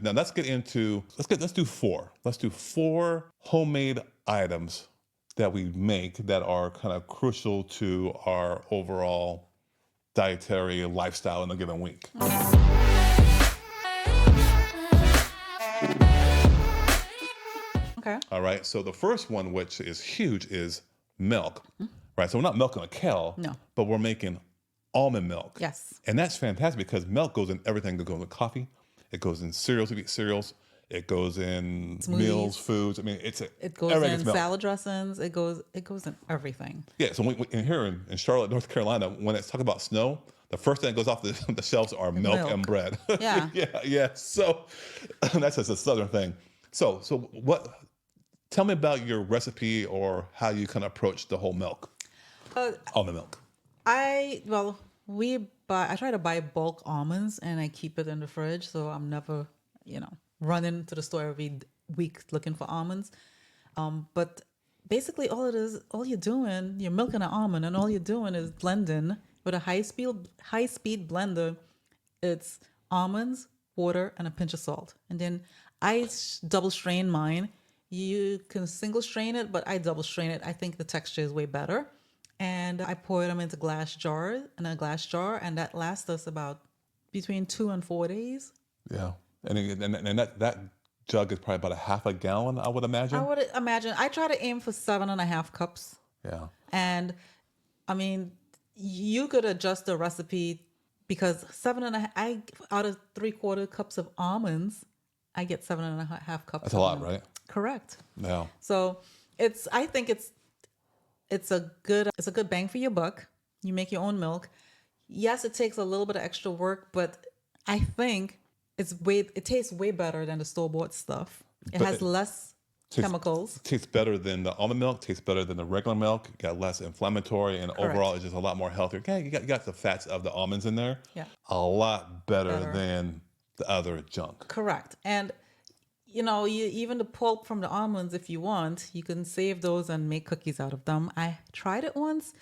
Now let's get into, let's do four. Let's do four homemade items that we make that are kind of crucial to our overall dietary lifestyle in a given week. Okay. All right. So the first one, which is huge, is milk. Right. So we're not milking a cow, No. but we're making almond milk. Yes. And that's fantastic because milk goes in everything that goes in coffee. It goes in cereals, if you eat cereals. It goes in meals, Smoothies. foods. I mean, It goes everything in is milk. salad dressings. It goes in everything. Yeah, so in here in Charlotte, North Carolina, when it's talking about snow, the first thing that goes off the shelves are milk and bread. Yeah. yeah. So that's just a Southern thing. So what? Tell me about your recipe or how you kind of approach the whole milk, almond milk. I try to buy bulk almonds and I keep it in the fridge, so I'm never, running to the store every week looking for almonds. But basically, all you're doing, you're milking an almond, and all you're doing is blending with a high speed blender. It's almonds, water, and a pinch of salt. And then I double strain mine. You can single strain it, but I double strain it. I think the texture is way better. And I pour them into a glass jar, and that lasts us about between 2 and 4 days. Yeah, and that jug is probably about a half a gallon, I would imagine. I would imagine. I try to aim for 7.5 cups. Yeah. And I mean, you could adjust the recipe because 7.5. Out of 3/4 cups of almonds, I get 7.5 cups. That's a lot, right? Correct. Yeah. So I think it's a good bang for your buck. You make your own milk. Yes, it takes a little bit of extra work, but I think it tastes way better than the store-bought stuff. It has less chemicals. Tastes better than the almond milk, tastes better than the regular milk, got less inflammatory, and overall it's just a lot more healthier. Okay, you got the fats of the almonds in there. Yeah. A lot better than the other junk. Correct. And even the pulp from the almonds, if you want, you can save those and make cookies out of them. I tried it once.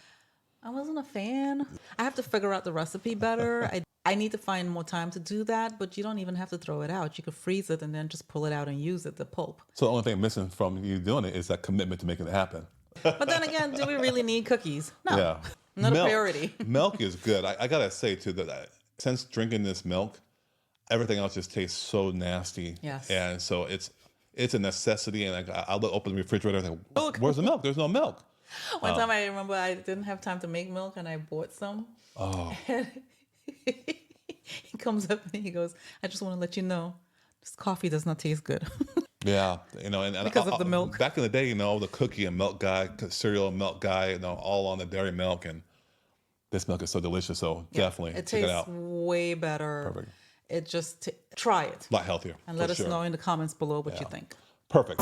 I wasn't a fan. I have to figure out the recipe better. I need to find more time to do that, but you don't even have to throw it out. You could freeze it and then just pull it out and use it, the pulp. So the only thing missing from you doing it is that commitment to making it happen. But then again, do we really need cookies? No. Yeah. Not a priority. Milk is good. I gotta say too that since drinking this milk, everything else just tastes so nasty. Yes. And so it's a necessity. And I'll open the refrigerator and think, where's the milk? There's no milk. One time I remember I didn't have time to make milk and I bought some. Oh. He comes up and he goes, I just want to let you know, this coffee does not taste good. Yeah, and because of the milk. Back in the day, the cookie and milk guy, cereal and milk guy, all on the dairy milk, and this milk is so delicious. So definitely check it out. It tastes way better. Perfect. It just try it. A lot healthier. And let us know in the comments below what you think. Perfect.